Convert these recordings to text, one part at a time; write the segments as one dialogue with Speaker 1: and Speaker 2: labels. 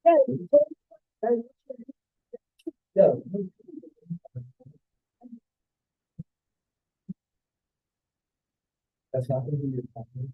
Speaker 1: No. That's not going to be your problem.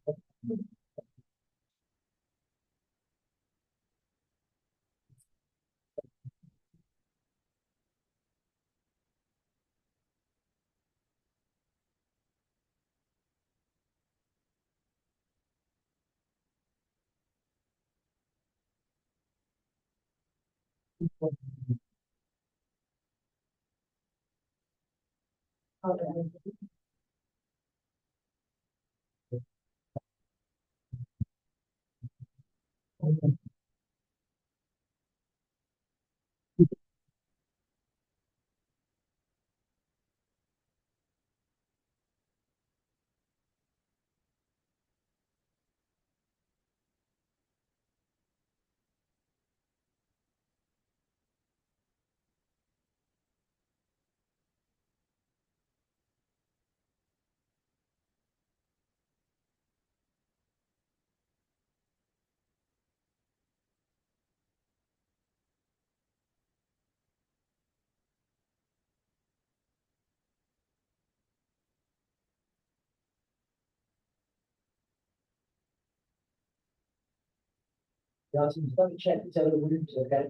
Speaker 1: Johnson, just let me check these other rooms, okay?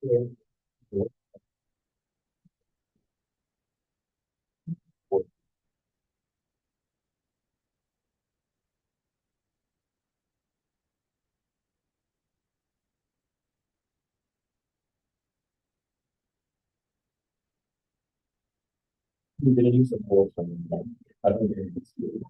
Speaker 1: Yeah. You're gonna use the whole thing. I don't think it's good.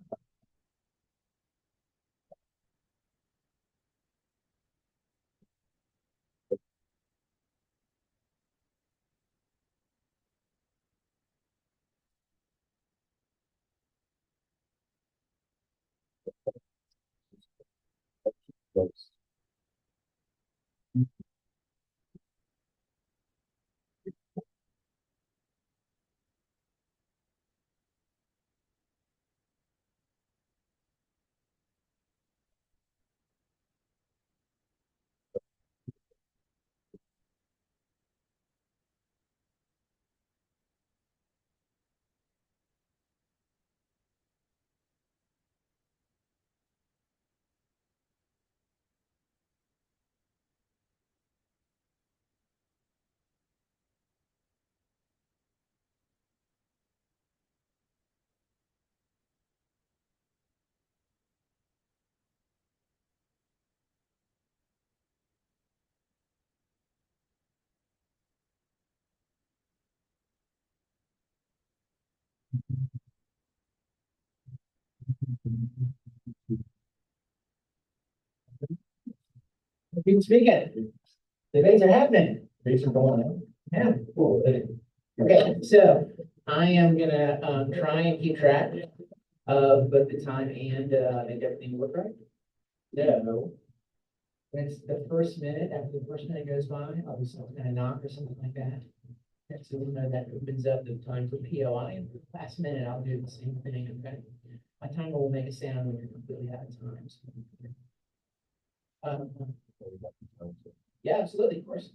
Speaker 1: People speaking. Debates are happening. Debates are going on. Yeah, cool. Okay, so I am gonna try and keep track of both the time and make everything work right. So when it's the first minute, after the first minute goes by, I'll do some kind of knock or something like that. And so we'll know that opens up the time for POI, and the last minute I'll do the same thing. Okay, my timer will make a sound when you're completely out of time. So, yeah, absolutely, of course.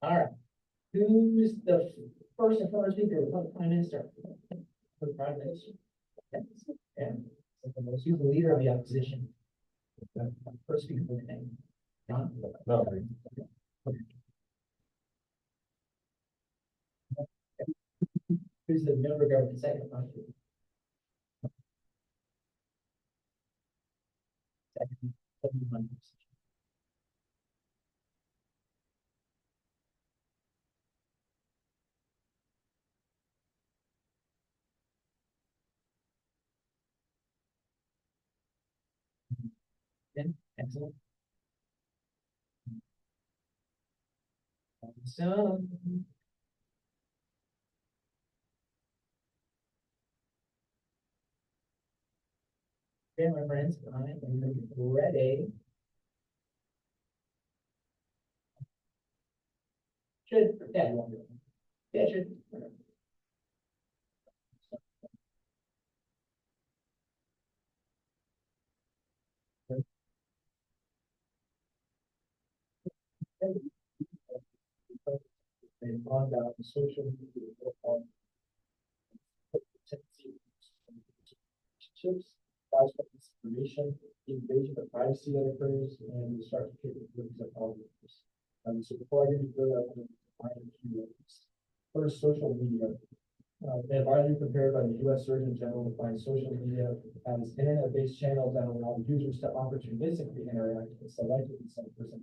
Speaker 1: All right. Who's the first and foremost speaker? The Prime Minister. The Prime Minister. Yeah. Who's the leader of the opposition? First speaker for the name. John? No. Who's the member of government second? Second. Excellent. So, okay, my friends, I am ready. Yeah, should.
Speaker 2: on down the social media relationships, relationships, misinformation, the invasion of privacy that occurs, and the destructive capabilities of algorithms. So before I get into that, I want to define a few words. First, social media. An advisory prepared by the U.S. Surgeon General defines social media as internet-based channels that allow users to opportunistically interact with selectively some person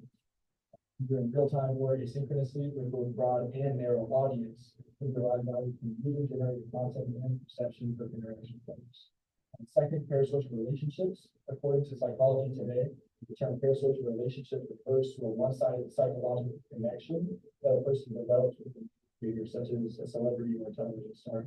Speaker 2: either in real time or asynchronously with both broad and narrow audience to provide value from user-generated content and perception for interaction players. And second, parasocial relationships. According to Psychology Today, the term parasocial relationship refers to a one-sided psychological connection that a person develops with a figure, such as a celebrity or a television star.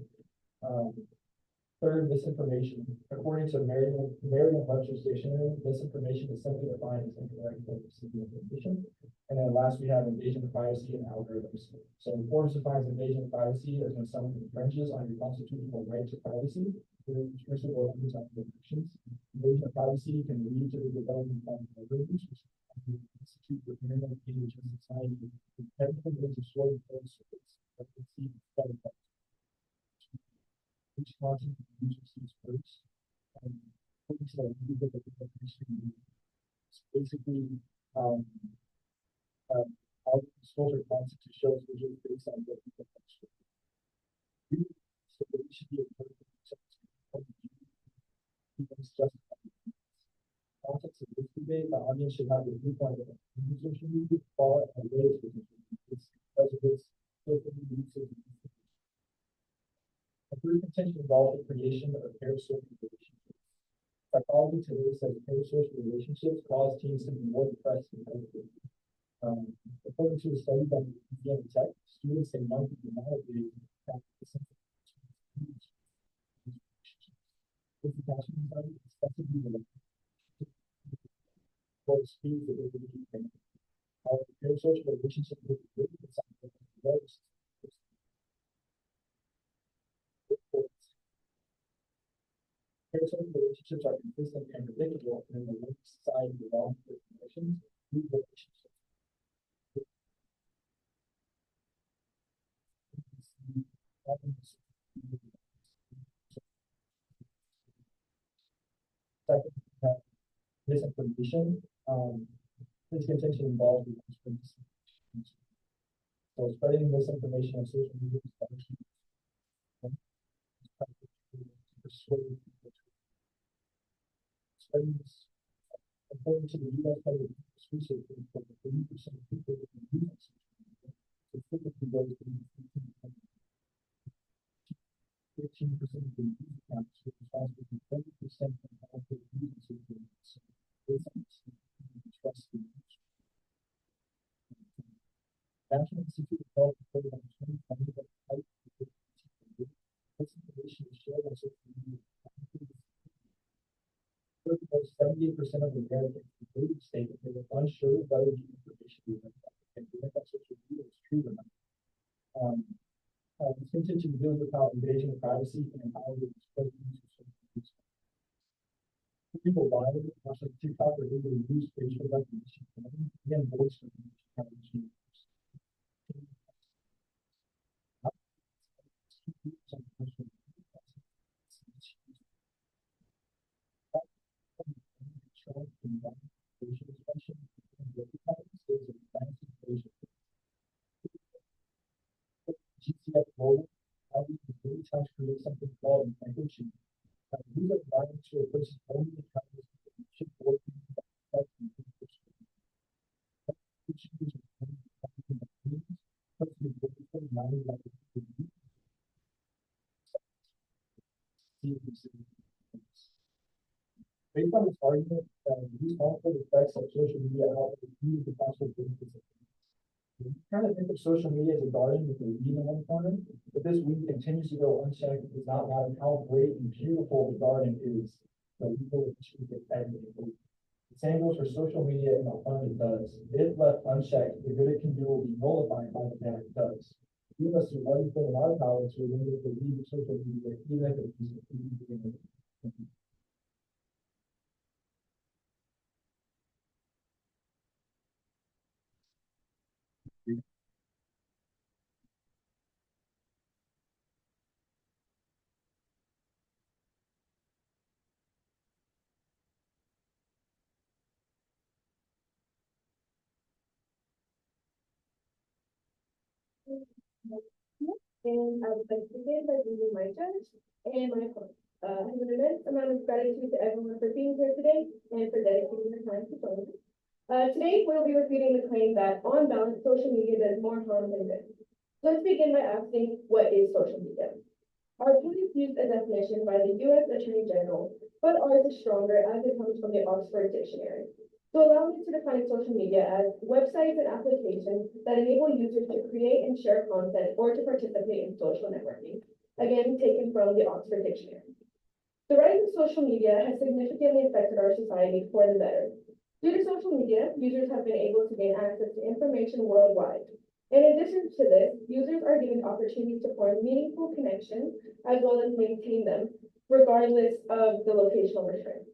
Speaker 2: Third, misinformation. According to Merriam-Webster's dictionary, misinformation is simply defined as incorrect or misleading information. And then last, we have invasion of privacy and algorithms. So Forbes defines invasion of privacy as when someone infringes on your constitutional right to privacy through intrusive or unprotected actions. Invasion of privacy can lead to the development of algorithms, which institute for internet age and society. Everything is a sort of which content the user sees first. Basically, algorithms filter content to show visuals based on what people actually do. So it should be a perfect context of this debate. The audience should have the viewpoint of social media, far and away from it's because of this social media usage. A third contention involves the creation of parasocial relationships. Psychology Today says parasocial relationships cause teens to be more depressed and motivated. According to a study by Indiana Tech, students say months of days have the sense of this attachment anxiety is excessively related for the speed that they can keep. However, parasocial relationships with the group is something that develops. Parasocial relationships are consistent and predictable in the way society evolves with conditions. These relationships misinformation. This contention involves so spreading misinformation on social media is persuade people to studies. According to the U.S. Federal Research Report, 30% of people that use social media, so typically those who use 15% of the user accounts are responsible for 30% of all the users social media. So based on this, trust the user. National Institute of Health reported on 2020 that this information is shared on social media. 78% of Americans including state that they were unsure whether the information we went and on social media is true or not. This contention deals with how invasion of privacy and how it is spread into social media. People live watching TikTok or legally use facial recognition and voice recognition. GCF role, how we can really try to create something called intention. These are violence to a person only in practice should work based on this argument, these harmful effects of social media help use the possible benefits of we kind of think of social media as a garden with a weed in one corner, but this weed continues to go unchecked. It does not matter how great and beautiful the garden is, the people achieve it everything. The same goes for social media and the harm it does. If left unchecked, the good it can do will be nullified by the bad it does. We must do everything in our power to eliminate the weed of social media, even if it is easy.
Speaker 3: And I would like to begin by reading my judge and my opponent. I have an immense amount of gratitude to everyone for being here today and for dedicating their time to join me. Today, we'll be repeating the claim that, on balance, social media does more harm than good. Let's begin by asking, what is social media? Our opponents used a definition by the U.S. Attorney General, but ours is stronger as it comes from the Oxford Dictionary. So allow me to define social media as websites and applications that enable users to create and share content or to participate in social networking. Again, taken from the Oxford Dictionary. The rise of social media has significantly affected our society for the better. Due to social media, users have been able to gain access to information worldwide. In addition to this, users are given opportunities to form meaningful connections as well as maintain them, regardless of the locational restraints.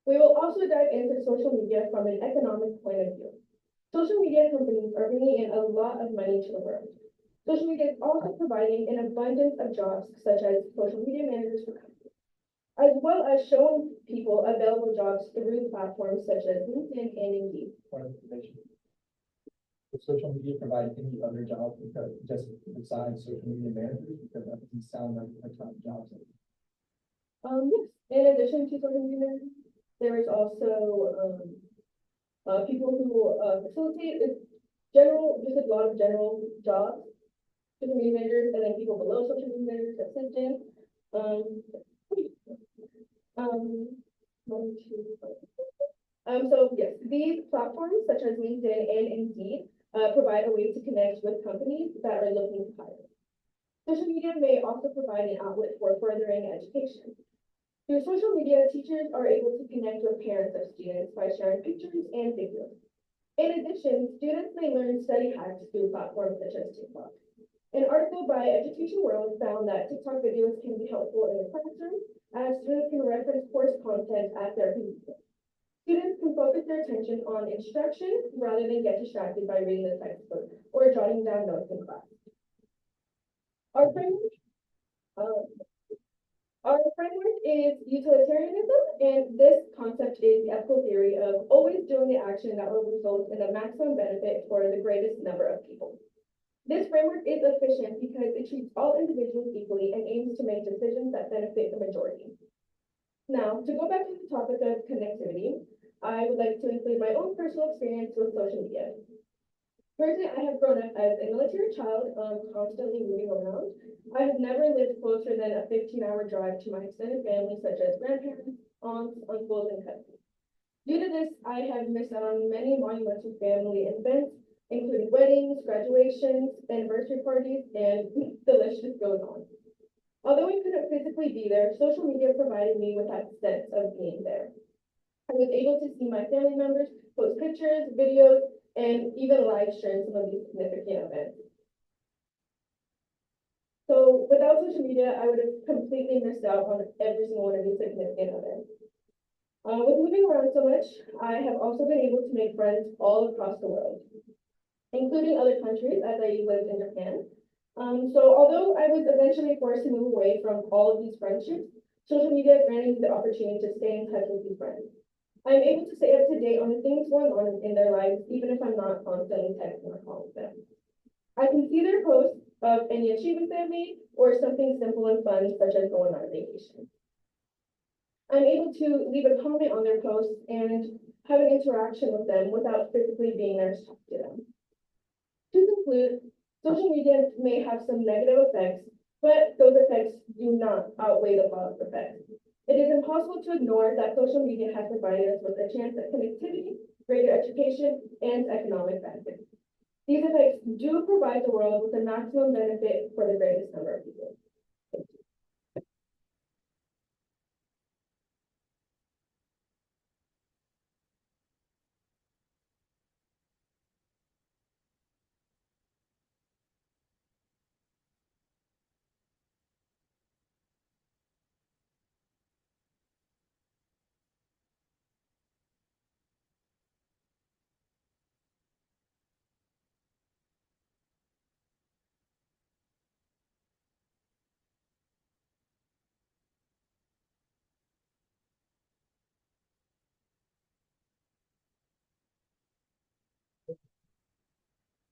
Speaker 3: We will also dive into social media from an economic point of view. Social media companies are bringing in a lot of money to the world. Social media is also providing an abundance of jobs, such as social media managers for companies, as well as showing people available jobs through platforms such as LinkedIn and Indeed.
Speaker 2: Point of information. Does social media provide any other jobs because just besides social media managers? Because that doesn't sound like a ton of jobs.
Speaker 3: Yes, in addition to social media managers, there is also people who facilitate just a lot of general jobs, social media managers, and then people below social media managers, assistants. One, two, so yes, these platforms such as LinkedIn and Indeed provide a way to connect with companies that are looking to hire. Social media may also provide an outlet for furthering education. Through social media, teachers are able to connect with parents of students by sharing pictures and videos. In addition, students may learn study hacks through platforms such as TikTok. An article by Education World found that TikTok videos can be helpful in the classroom as students can reference course content at their convenience. Students can focus their attention on instruction rather than get distracted by reading the textbook or jotting down notes in class. Our framework, uh, Our framework is utilitarianism, and this concept is the ethical theory of always doing the action that will result in the maximum benefit for the greatest number of people. This framework is efficient because it treats all individuals equally and aims to make decisions that benefit the majority. Now, to go back to the topic of connectivity, I would like to include my own personal experience with social media. Personally, I have grown up as a military child, constantly moving around. I have never lived closer than a 15-hour drive to my extended family, such as grandparents, aunts, uncles, and cousins. Due to this, I have missed out on many monumental family events, including weddings, graduations, anniversary parties, and the list just goes on. Although I couldn't physically be there, social media provided me with that sense of being there. I was able to see my family members, post pictures, videos, and even live stream some of these significant events. So without social media, I would have completely missed out on every single one of these significant events. With moving around so much, I have also been able to make friends all across the world, including other countries as I lived in Japan. So although I was eventually forced to move away from all of these friendships, social media granted me the opportunity to stay in touch with these friends. I'm able to stay up to date on the things going on in their lives, even if I'm not constantly texting or calling them. I can see their posts of any achievements they've made or something simple and fun, such as going on a vacation. I'm able to leave a comment on their posts and have an interaction with them without physically being there to talk to them. To conclude, social media may have some negative effects, but those effects do not outweigh the positive effects. It is impossible to ignore that social media has provided us with a chance at connectivity, greater education, and economic benefits. These effects do provide the world with the maximum benefit for the greatest number of people.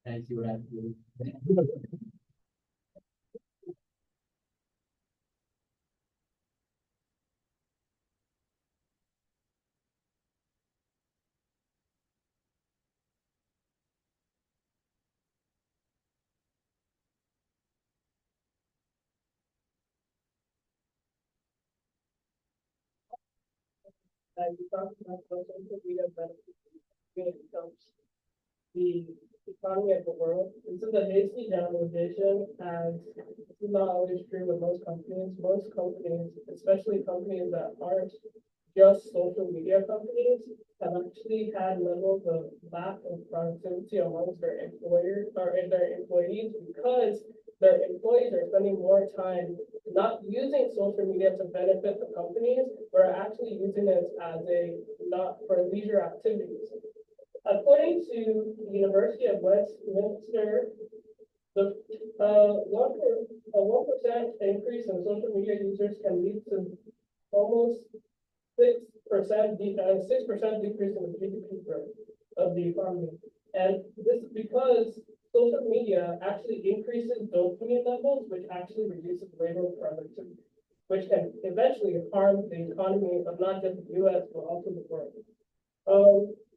Speaker 1: And I see what I have to do.
Speaker 4: You talked about social media benefits when it comes the economy of the world. This is a hasty generalization, and this is not always true with most companies. Most companies, especially companies that aren't just social media companies, have actually had levels of lack of productivity amongst their employers or in their employees because their employees are spending more time not using social media to benefit the companies, but are actually using it as a not for leisure activities. According to the University of Westminster, the a 1% increase in social media users can lead to almost 6% decrease in the GDP growth of the economy. And this is because social media actually increases dopamine levels, which actually reduces labor productivity, which can eventually harm the economy of not just the US, but also the world.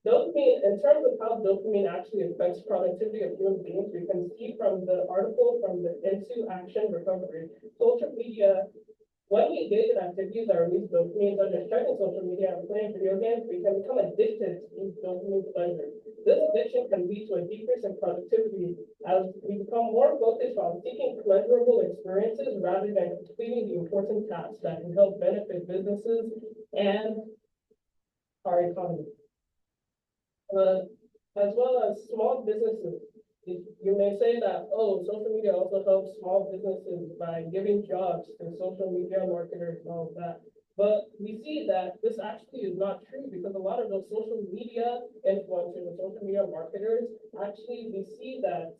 Speaker 4: Dopamine, in terms of how dopamine actually affects productivity of human beings, we can see from the article from the Into Action Recovery. Social media, when we engage in activities that release dopamine, such as checking social media and playing video games, we can become addicted to these dopamine pleasures. This addiction can lead to a decrease in productivity as we become more focused on seeking pleasurable experiences rather than completing the important tasks that can help benefit businesses and our economy. As well as small businesses. You may say that, oh, social media also helps small businesses by giving jobs to social media marketers and all of that. But we see that this actually is not true because a lot of those social media influencers and social media marketers, actually, we see that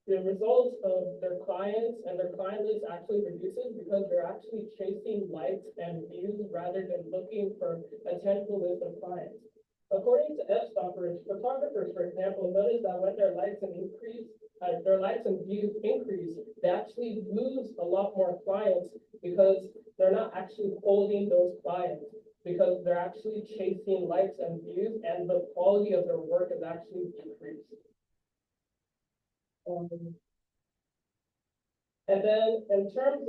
Speaker 4: the results of their clients and their client list actually reduces because they're actually chasing likes and views rather than looking for a tangible list of clients. According to f-stoppers, photographers, for example, notice that when their likes and views increase, they actually lose a lot more clients because they're not actually holding those clients because they're actually chasing likes and views, and the quality of their work is actually decreased. And then in terms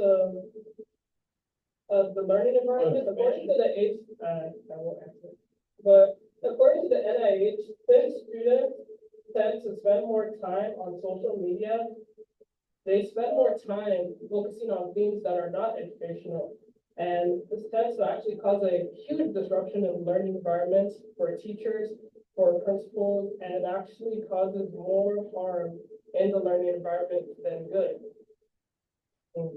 Speaker 4: of the learning environment, according to the I won't answer, but according to the NIH, since students tend to spend more time on social media, they spend more time focusing on things that are not educational. And this tends to actually cause a huge disruption in learning environments for teachers, for principals, and it actually causes more harm in the learning environment than good. And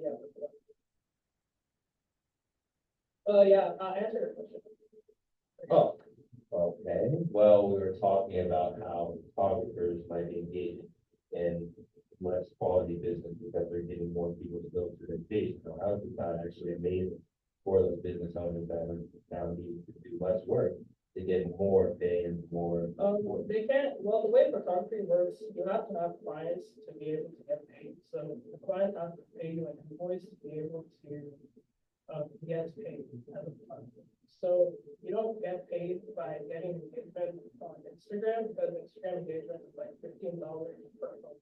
Speaker 4: I'll answer your question.
Speaker 5: Oh, okay. Well, we were talking about how photographers might be engaging in less quality business because they're getting more people to go through their page. So how is that actually amazing for those business owners that are now need to do less work to get more pay and more?
Speaker 4: They can't. Well, the way photography works, you have to have clients to be able to get paid. So the client has to pay you an invoice to be able to get paid as a photographer. So you don't get paid by getting engagement on Instagram because Instagram engagement is like $15 per month.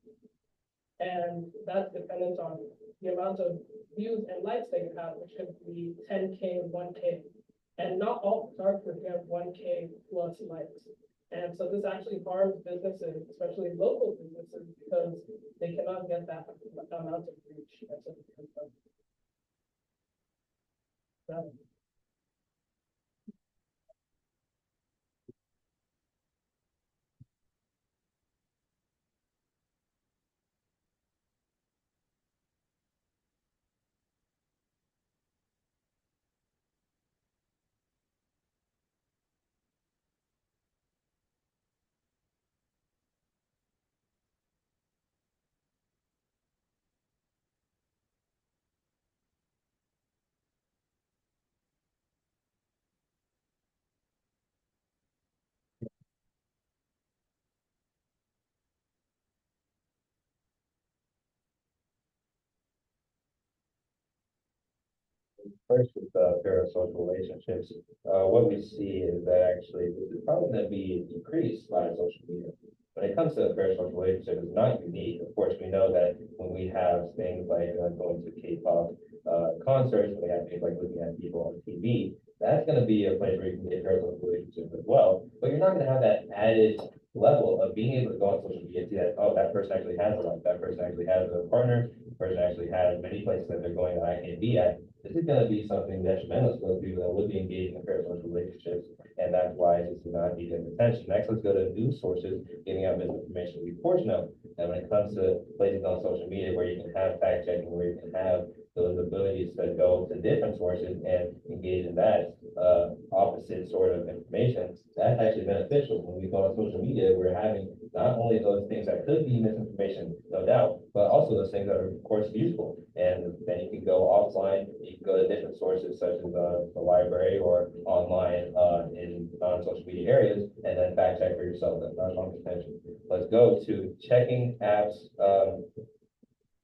Speaker 4: And that's dependent on the amount of views and likes that you have, which could be 10K, 1K. And not all photographers get 1K plus likes. And so this actually harms businesses, especially local businesses, because they cannot get that amount of reach.
Speaker 5: First, with parasocial relationships, what we see is that actually this is probably going to be decreased by social media. When it comes to parasocial relationships, it's not unique. Of course, we know that when we have things like going to K-pop concerts, when we have things like looking at people on TV, that's going to be a place where you can get parasocial relationships as well. But you're not going to have that added level of being able to go on social media and see that, oh, that person actually has a life, that person actually has a partner, the person actually has many places that they're going that I can't be at. This is going to be something detrimental to those people that would be engaged in parasocial relationships, and that's why this is not needed attention. Next, let's go to news sources, getting out misinformation. We, of course, know that when it comes to places on social media where you can have fact checking, where you can have those abilities to go to different sources and engage in that opposite sort of information, that's actually beneficial. When we go on social media, we're having not only those things that could be misinformation, no doubt, but also those things that are, of course, useful. And then you can go offline, you can go to different sources such as the library or online in non-social media areas, and then fact check for yourself. That's not long attention. Let's go to checking apps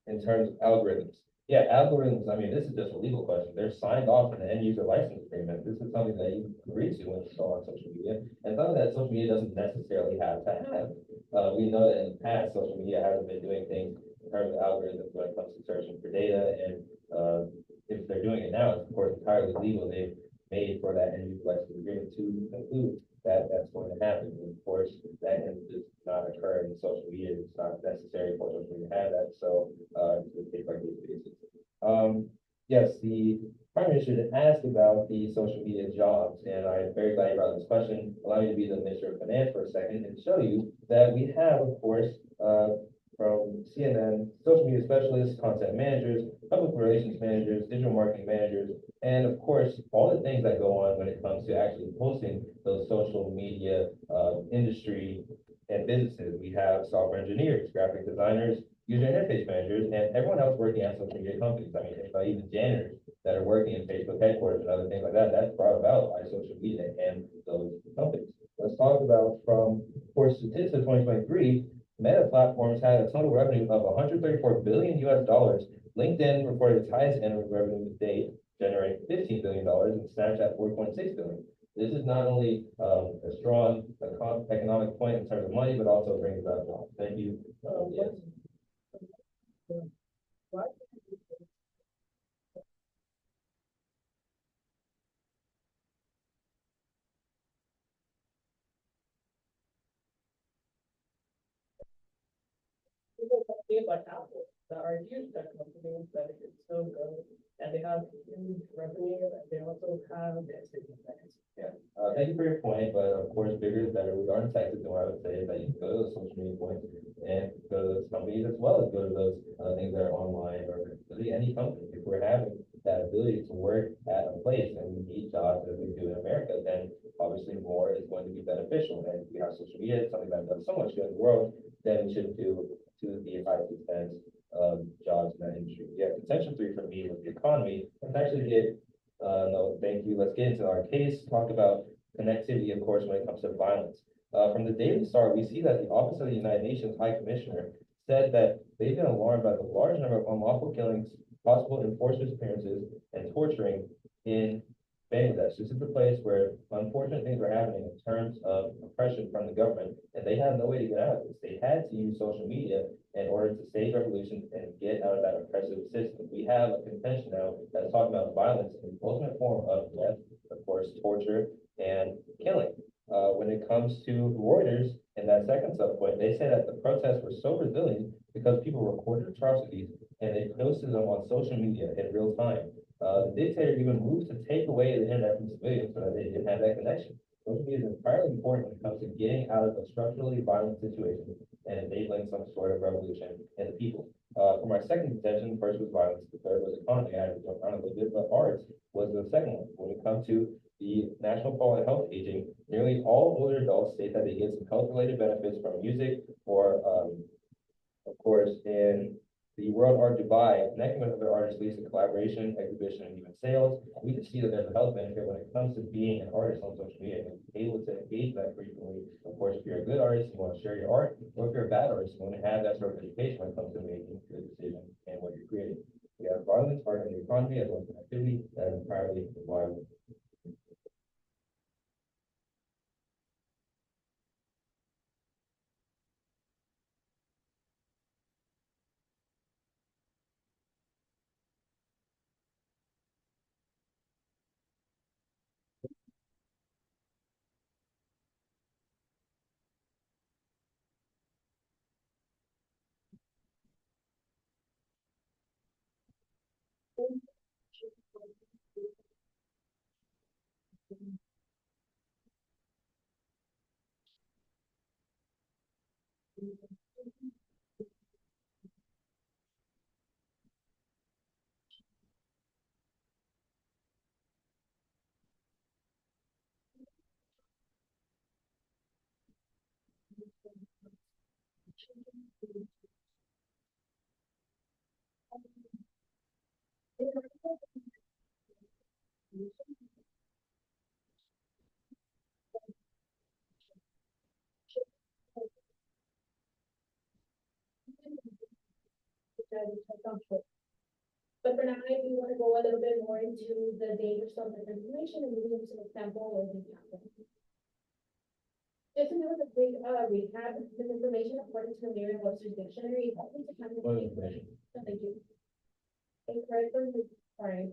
Speaker 5: in terms of algorithms. Yeah, algorithms, I mean, this is just a legal question. They're signed off in the end user license agreement. This is something that you agree to when you go on social media, and something that social media doesn't necessarily have to have. We know that in the past, social media hasn't been doing things in terms of algorithms when it comes to searching for data, and if they're doing it now, it's of course entirely legal. They've made for that end user license agreement to conclude that that's going to happen. And of course, that does not occur in social media. It's not necessary for social media to have that. So it's a case by case basis. Yes, the Prime Minister asked about the social media jobs, and I'm very glad you brought this question. Allow me to be the Minister of Finance for a second and show you that we have, of course, from CNN, social media specialists, content managers, public relations managers, digital marketing managers, and of course, all the things that go on when it comes to actually posting those social media industry and businesses. We have software engineers, graphic designers, user interface managers, and everyone else working at social media companies. I mean, even janitors that are working in Facebook headquarters and other things like that, that's brought about by social media and those companies. Let's talk about from, of course, statistics 2023, Meta platforms had a total revenue of 134 billion US dollars. LinkedIn reported its highest annual revenue to date, generating $15 billion, and Snapchat 4.6 billion. This is not only a strong economic point in terms of money, but also brings about jobs. Thank you. Yes.
Speaker 4: Why? Companies like Apple that are huge tech companies that are still growing, and they have huge revenue, and they also have.
Speaker 5: Yeah, thank you for your point, but of course, bigger is better. We are in Texas, and what I would say is that you can go to those social media points and go to those companies as well as go to those things that are online or really any company. If we're having that ability to work at a place and we need jobs as we do in America, then obviously more is going to be beneficial. And if we have social media, something that does so much good in the world, then we should do to the highest extent jobs in that industry. Yeah, contention 3 for me with the economy. Let's actually get no, thank you. Let's get into our case, talk about connectivity, of course, when it comes to violence. From the Daily Star, we see that the Office of the United Nations High Commissioner said that they've been alarmed by the large number of unlawful killings, possible enforced disappearances, and torturing in Bangladesh. This is the place where unfortunate things are happening in terms of oppression from the government, and they have no way to get out of this. They had to use social media in order to stage revolutions and get out of that oppressive system. We have a convention now that's talking about violence in the ultimate form of death, of course, torture, and killing. When it comes to Reuters, in that second subpoint, they say that the protests were so resilient because people recorded atrocities and they posted them on social media in real time. The dictator even moved to take away the internet from civilians so that they didn't have that connection. Social media is entirely important when it comes to getting out of a structurally violent situation and enabling some sort of revolution in the people. For my second contention, first was violence, the third was economy. I had to jump around a little bit, but arts was the second one. When it comes to the National Fall in Health Aging, nearly all older adults state that they get some health-related benefits from music or, of course, in the World Art Dubai, connecting with other artists leads to collaboration, exhibition, and even sales. We can see that there's a health benefit when it comes to being an artist on social media and able to engage that frequently. Of course, if you're a good artist, you want to share your art, or if you're a bad artist, you want to have that sort of education when it comes to making good decisions and what you're creating. We have violence, harming the economy, as well as activity that is entirely violent.
Speaker 3: But for now, we want to go a little bit more into the dangers of misinformation and moving into an example or the example. Just to give us a quick recap, misinformation according to the Merriam-Webster's dictionary is helping to kind of.
Speaker 5: What information?
Speaker 3: Thank you. Incorrect or sorry.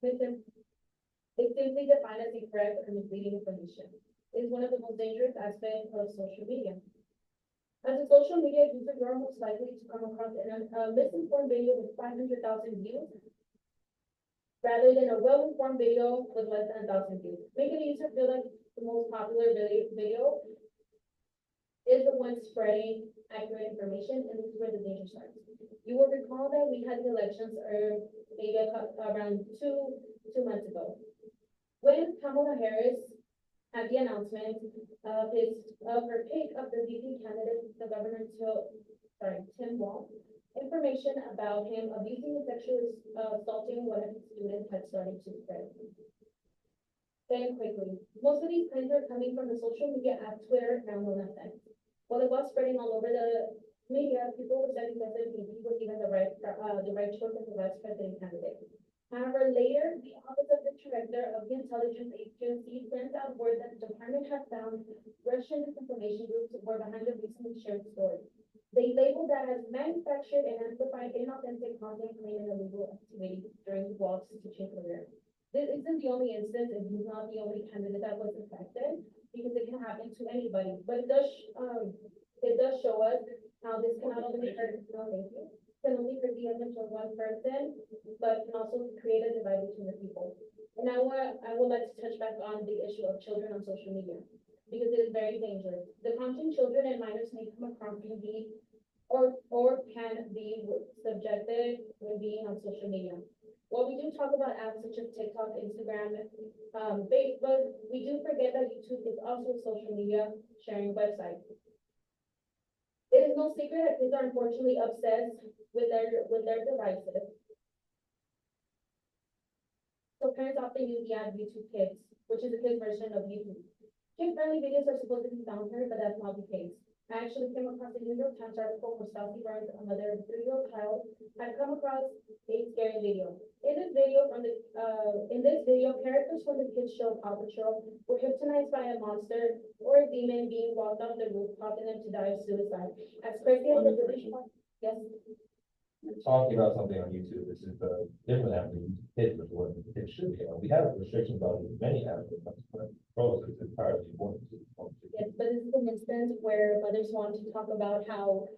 Speaker 3: It's simply defined as incorrect or misleading information. It is one of the most dangerous aspects of social media. As a social media user, you are most likely to come across a misinformed video with 500,000 views rather than a well-informed video with less than 1,000 views. Making a user feel like the most popular video is the one spreading accurate information, and this is where the danger starts. You will recall that we had the elections maybe around two months ago. When Kamala Harris had the announcement of her pick of the VP candidate, the governor Tim Walz, information about him abusing and sexually assaulting one of his students had started to spread. Then quickly, most of these claims are coming from the social media app Twitter, now known as X. While it was spreading all over the media, people were saying that the VP was even the right choice as the vice president candidate. However, later, the Office of the Director of the Intelligence Agency sent out word that the department had found Russian disinformation groups were behind the recently shared story. They labeled that as manufactured and amplified inauthentic content claiming illegal activity during Walz's teaching career. This isn't the only instance, and he's not the only candidate that was affected, because it can happen to anybody. But it does show us how this can not only hurt, can only hurt the image of one person, but can also create a divide between the people. And now I would like to touch back on the issue of children on social media, because it is very dangerous. The content children and minors may come across can be or can be subjected when being on social media. While we do talk about apps such as TikTok, Instagram, Facebook, we do forget that YouTube is also a social media sharing website. It is no secret that kids are unfortunately obsessed with their devices. So parents often use the app YouTube Kids, which is a kid's version of YouTube. Kid-friendly videos are supposed to be found here, but that's not the case. I actually came across a New York Times article where Stassi Burns, a mother of a 3-year-old child, had come across a scary video. In this video, characters from the kids show Paw Patrol were hypnotized by a monster or a demon being walked off the roof, causing them to die of suicide. As crazy as the village was, yes.
Speaker 5: You're talking about something on YouTube. This is the different app than YouTube Kids, which is what the kids should be on. We have restrictions on many apps that comes to control, so it's entirely important.
Speaker 3: Yes, but this is an instance where mothers want to talk about how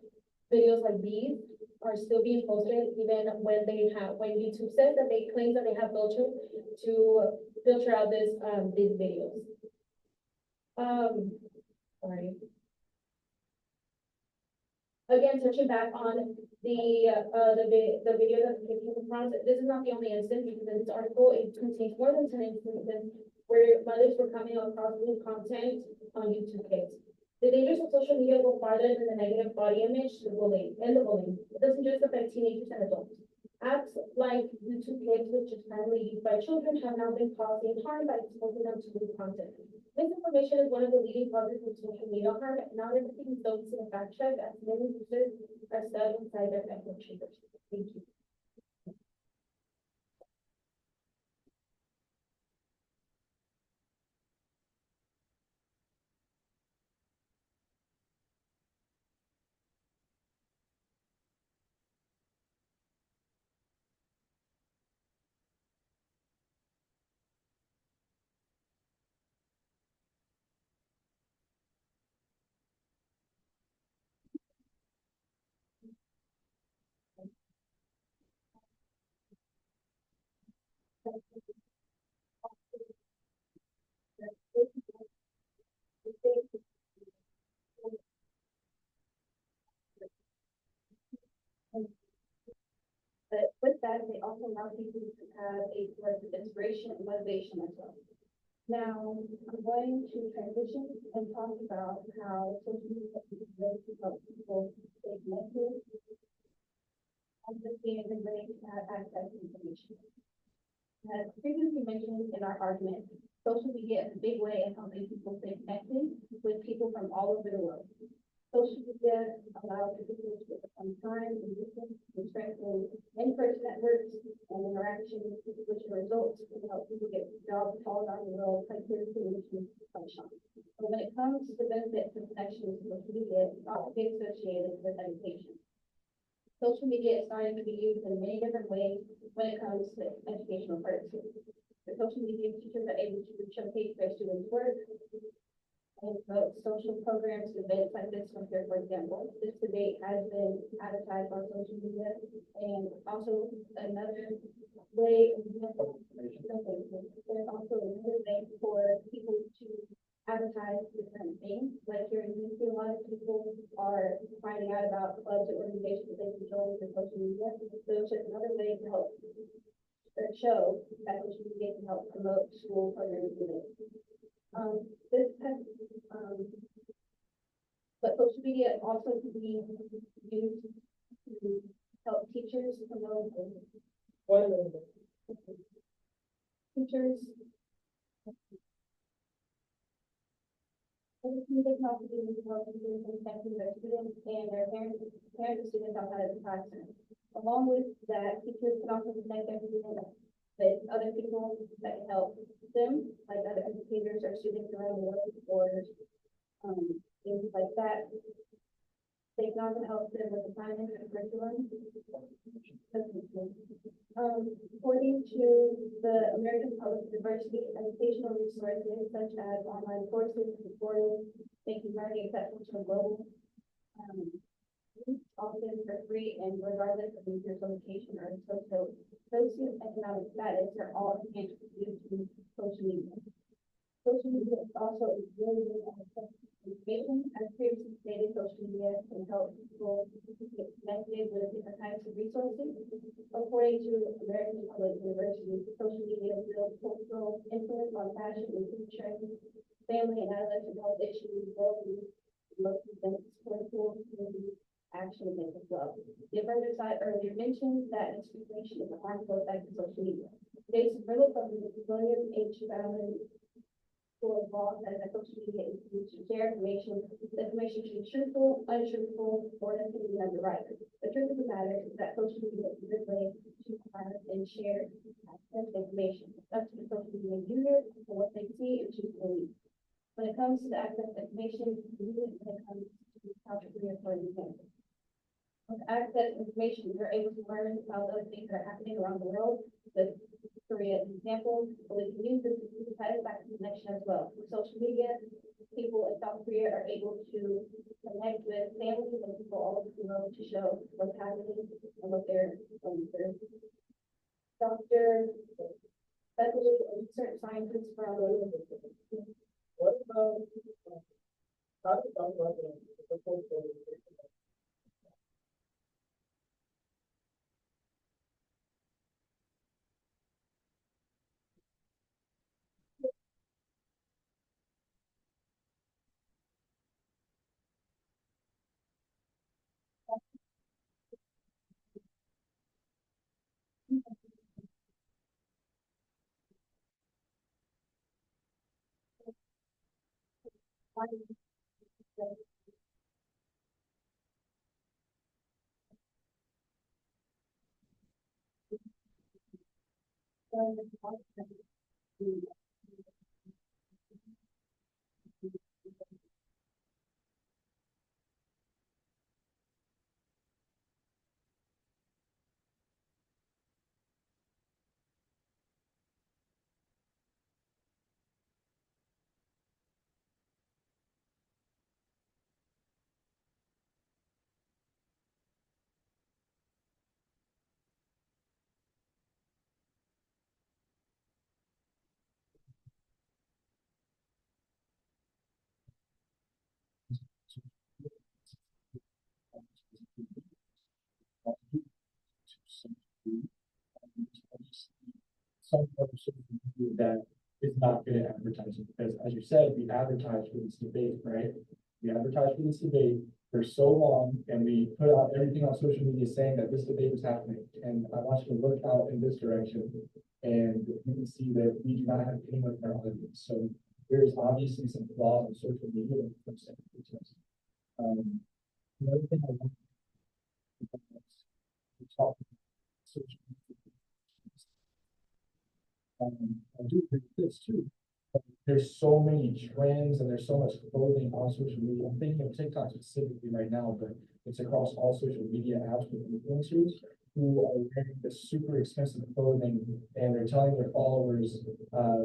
Speaker 3: videos like these are still being posted even when YouTube says that they claim that they have filter to filter out these videos. Sorry. Again, touching back on the video that we came across, this is not the only instance, because in this article it contains more than 10 instances where mothers were coming across new content on YouTube Kids. The dangers of social media go farther than the negative body image, the bullying. It doesn't just affect teenagers and adults. Apps like YouTube Kids, which is primarily used by children, have now been causing harm by exposing them to new content. Misinformation is one of the leading causes of social media harm, and not everything is done to the fact check, as many users are stuck inside their echo chambers. Thank you. But with that, they also allow people to have a source of inspiration and motivation as well. Now, I'm going to transition and talk about how social media is a way to help people stay connected, understand, and ready to have access to information. As previously mentioned in our argument, social media is a big way of helping people stay connected with people from all over the world. Social media allows individuals to become time and distance and strengthen in-person networks and interactions, which results in help people get jobs all around the world, countries, solutions, sunshine. But when it comes to the benefits and connections, social media is often associated with education. Social media is starting to be used in many different ways when it comes to educational purposes. The social media teachers are able to showcase their students' work and promote social programs, events like this one here, for example. This debate has been advertised on social media, and also another way, there's also another way for people to advertise different things. Like here in DC, a lot of people are finding out about clubs or organizations that they can join through social media. So it's just another way to help or show that social media can help promote school programs and events. This has, but social media also can be used to help teachers promote
Speaker 4: One minute.
Speaker 3: teachers. Social media can also be used to help teachers and connecting their students and their parents and students outside of the classroom. Along with that, teachers can also connect their students with other people that can help them, like other educators or students around the world, or things like that. They can also help them with assignments and curriculum. According to the American Public University, educational resources such as online courses, tutorials, making learning accessible to a global, often for free and regardless of your location or socioeconomic status, are all enhanced due to social media. Social media is also a really good information. As previously stated, social media can help people get connected with different types of resources. According to American Public University, social media builds cultural influence on fashion and food trends, family and adolescent health issues, worldview, most events, political, community action events as well. The further side earlier mentioned that misinformation is a harmful effect of social media. Jason Riddle from the William H. Fallon School of Law says that social media is used to share information. The information should be truthful, untruthful, or anything under right. The truth of the matter is that social media is a good way to have and share access to information. It's up to the social media user for what they see and choose to believe. When it comes to the access to information, when it comes to how to career for example. With access to information, you're able to learn about other things that are happening around the world. With Korea as an example, but we can use this to tie it back to connection as well. With social media, people in South Korea are able to connect with families and people all over the world to show what's happening and what they're going through. Doctor, especially certain scientists from
Speaker 4: What about, how do you talk about the social?
Speaker 2: some other social media that is not good at advertising, because as you said, we advertise for this debate, right? We advertise for this debate for so long, and we put out everything on social media saying that this debate was happening, and I want you to look out in this direction, and you can see that we do not have anyone in our audience, so there is obviously some flaws in social media when it comes to advertising. Another thing I want to talk about social media. I do agree with this too. There's so many trends and there's so much clothing on social media. I'm thinking of TikTok specifically right now, but it's across all social media apps with influencers who are wearing this super expensive clothing and they're telling their followers,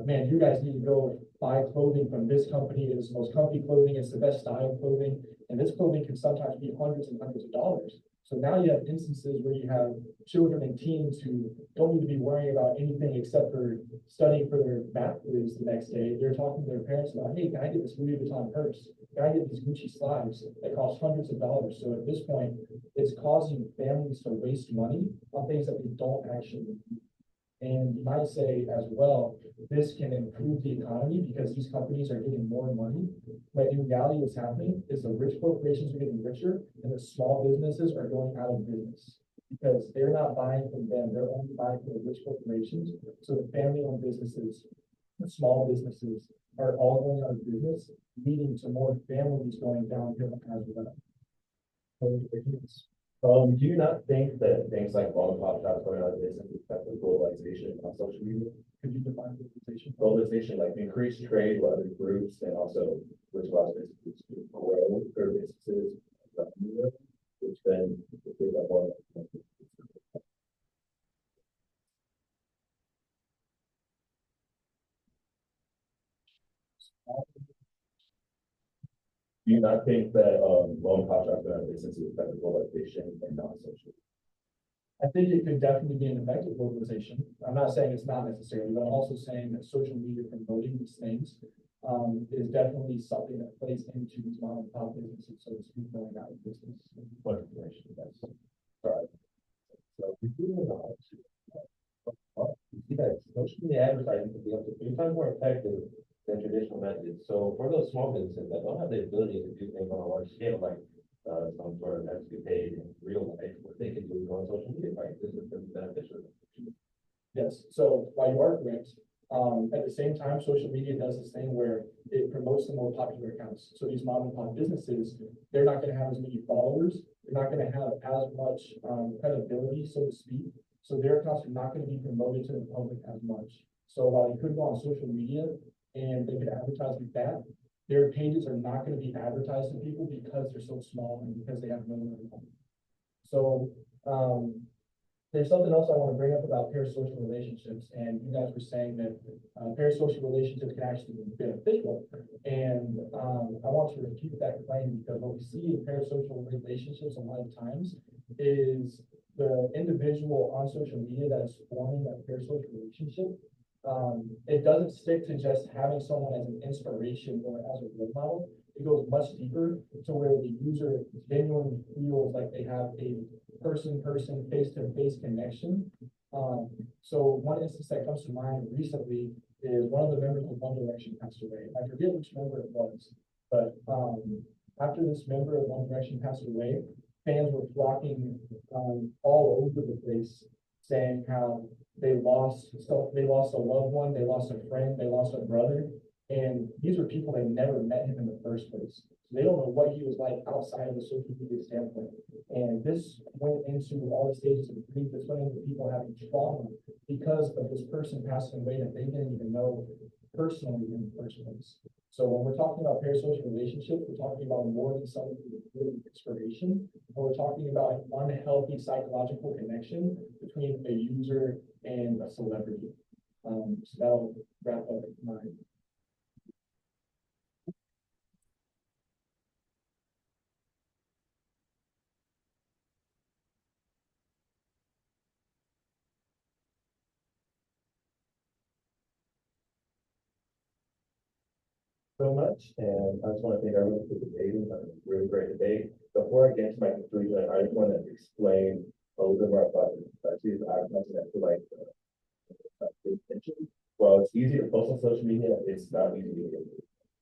Speaker 2: man, you guys need to go buy clothing from this company. It's the most comfy clothing. It's the best style clothing. And this clothing can sometimes be hundreds and hundreds of dollars. So now you have instances where you have children and teens who don't need to be worrying about anything except for studying for their math quiz the next day. They're talking to their parents about, hey, can I get this Louis Vuitton purse? Can I get these Gucci slides that cost hundreds of dollars? So at this point, it's causing families to waste money on things that they don't actually need. And you might say as well, this can improve the economy because these companies are getting more money. But in reality, what's happening is the rich corporations are getting richer and the small businesses are going out of business because they're not buying from them. They're only buying from the rich corporations. So the family-owned businesses, the small businesses are all going out of business, leading to more families going downhill as well.
Speaker 5: Do you not think that things like mom and pop shops going out of business affect the globalization on social media?
Speaker 2: Could you define globalization?
Speaker 5: Globalization, like increased trade with other groups and also which allows businesses to grow their businesses, which then gives up more. Do you not think that mom and pop shops going out of business affect globalization and non-social?
Speaker 2: I think it could definitely be an effect of globalization. I'm not saying it's not necessarily, but I'm also saying that social media promoting these things is definitely something that plays into these mom and pop businesses, so to speak, going out of business.
Speaker 5: What information? That's right. So we do know you see that social media advertising can be up to 3 times more effective than traditional methods. So for those small businesses that don't have the ability to do things on a large scale, like some sort of escapade in real life, what they can do is go on social media, right? This is beneficial.
Speaker 2: Yes, so while you are correct, at the same time, social media does this thing where it promotes the more popular accounts. So these mom and pop businesses, they're not going to have as many followers. They're not going to have as much credibility, so to speak. So their accounts are not going to be promoted to the public as much. So while they could go on social media and they could advertise with that, their pages are not going to be advertised to people because they're so small and because they have no money. So there's something else I want to bring up about parasocial relationships, and you guys were saying that parasocial relationships can actually be beneficial. And I want to repeat that claim because what we see in parasocial relationships a lot of times is the individual on social media that is forming that parasocial relationship. It doesn't stick to just having someone as an inspiration or as a role model. It goes much deeper to where the user genuinely feels like they have a person-person, face-to-face connection. So one instance that comes to mind recently is one of the members of One Direction passed away. I forget which member it was, but after this member of One Direction passed away, fans were flocking all over the place, saying how they lost a loved one, they lost a friend, they lost a brother, and these were people that never met him in the first place. So they don't know what he was like outside of the social media standpoint. And this went into all the stages of grief. This went into people having trauma because of this person passing away that they didn't even know personally in the first place. So when we're talking about parasocial relationships, we're talking about more than something with inspiration, but we're talking about an unhealthy psychological connection between a user and a celebrity. So that'll wrap up mine.
Speaker 5: So much, and I just want to thank everyone for debating. Really great debate. Before I get to my conclusion, I just want to explain a little bit more about this. I see this advertising that feel like
Speaker 6: it's easy to post on social media, it's not easy to get.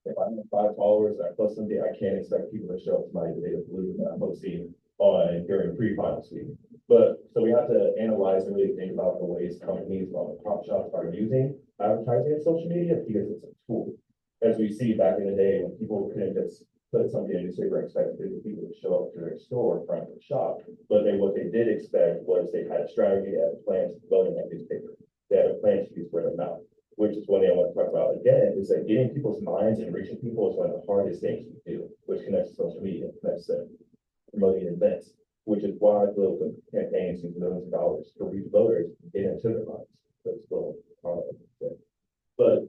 Speaker 6: If I have 5 followers and I post something, I can't expect people to show up to my data believe that I'm posting on during pre-finals week. But so we have to analyze and really think about the ways companies, the prop shops are using advertising on social media because it's a tool. As we see back in the day when people couldn't just put something in a newspaper and expect people to show up to their store front of the shop. But what they did expect was they had a strategy, they had a plan to promote in that newspaper. They had a plan to use word of mouth, which is one thing I want to talk about again, is that getting people's minds and reaching people is one of the hardest things we do, which connects to social media, connects to promoting events, which is why political campaigns use millions of dollars to reach voters and get into their minds. That's what But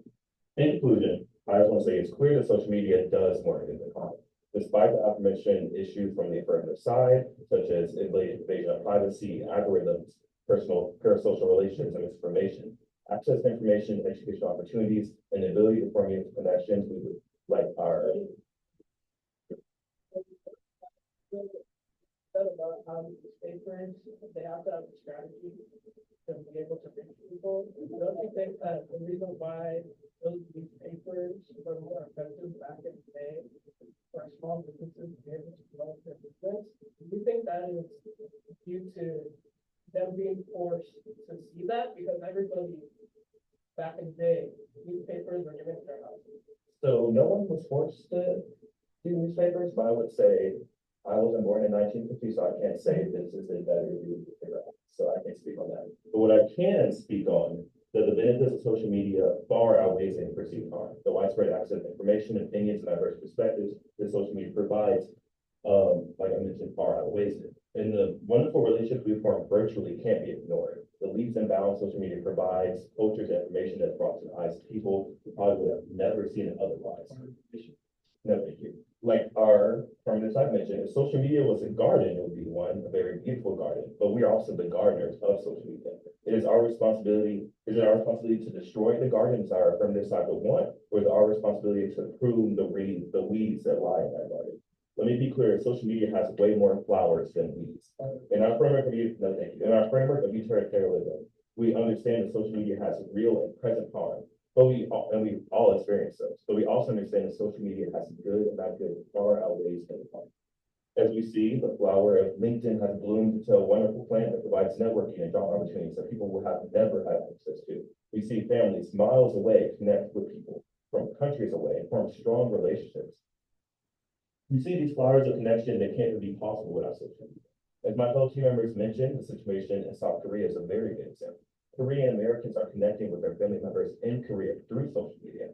Speaker 6: in conclusion, I just want to say it's clear that social media does more than the economy. Despite the aforementioned issues from the affirmative side, such as invasion of privacy, algorithms, personal parasocial relations, and misinformation, access to information, educational opportunities, and the ability to form meaningful connections, we would like our
Speaker 4: About how newspapers, they have to have a strategy to be able to reach people. Don't you think that the reason why those newspapers were more effective back in the day for small businesses to be able to develop their business? Do you think that is due to them being forced to see that? Because everybody back in the day, newspapers were given to their houses.
Speaker 6: So no one was forced to do newspapers, but I would say I wasn't born in 1950, so I can't say this is a better view to figure out. So I can't speak on that. But what I can speak on that the benefits of social media far outweighs any perceived harm. The widespread access to information, opinions, and diverse perspectives that social media provides, like I mentioned, far outweighs it. And the wonderful relationships we form virtually can't be ignored. The leaps and bounds social media provides, cultures and information that's brought to the eyes of people who probably would have never seen it otherwise. No, thank you. Like from this I mentioned, if social media was a garden, it would be a very beautiful garden, but we are also the gardeners of social media. Is it our responsibility to destroy the garden as our affirmative side would want, or is it our responsibility to prune the weeds that lie in that garden? Let me be clear, social media has way more flowers than weeds. In our framework of utilitarianism, we understand that social media has real and present harm. But we all experience those. But we also understand that social media has good and not good far outweighs the harm. As we see, the flower of LinkedIn has bloomed into a wonderful plant that provides networking and job opportunities that people will have never had access to. We see families miles away connect with people from countries away and form strong relationships. We see these flowers of connection that can't be possible without social media. As my fellow team members mentioned, the situation in South Korea is a very good example. Korean Americans are connecting with their family members in Korea through social media.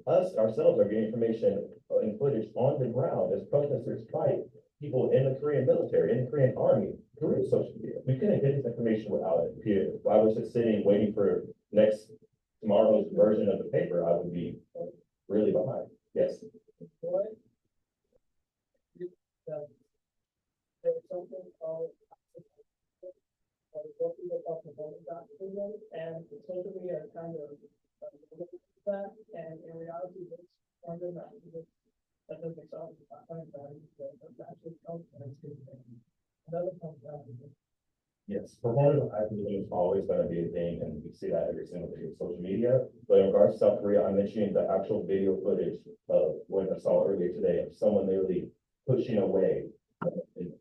Speaker 6: Us ourselves are getting information and footage on the ground as protesters fight people in the Korean military, in the Korean army through social media. We couldn't get this information without it. If I was just sitting waiting for tomorrow's version of the paper, I would be really behind. Yes.
Speaker 4: What? There's something called and social media are kind of that, and in reality, it's stronger than that doesn't solve the value that actually comes from another comes down.
Speaker 6: Yes, performative activism is always going to be a thing, and we see that every single day on social media. But in regards to South Korea, I'm mentioning the actual video footage of what I saw earlier today of someone literally pushing away. And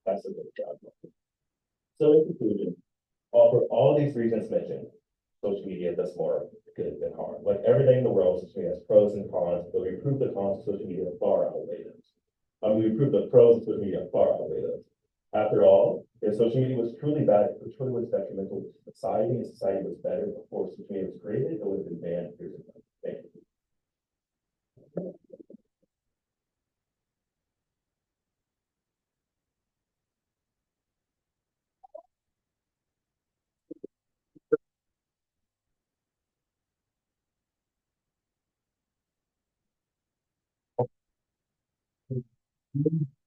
Speaker 6: that's a good job. So in conclusion, for all these reasons mentioned, social media does more good than harm. Like everything in the world, social media has pros and cons, but we prove the cons of social media far outweigh those. We prove the pros of social media far outweigh those. After all, if social media was truly bad, if it truly was detrimental to society, and society was better before social media was created, it would have been banned years ago. Thank you.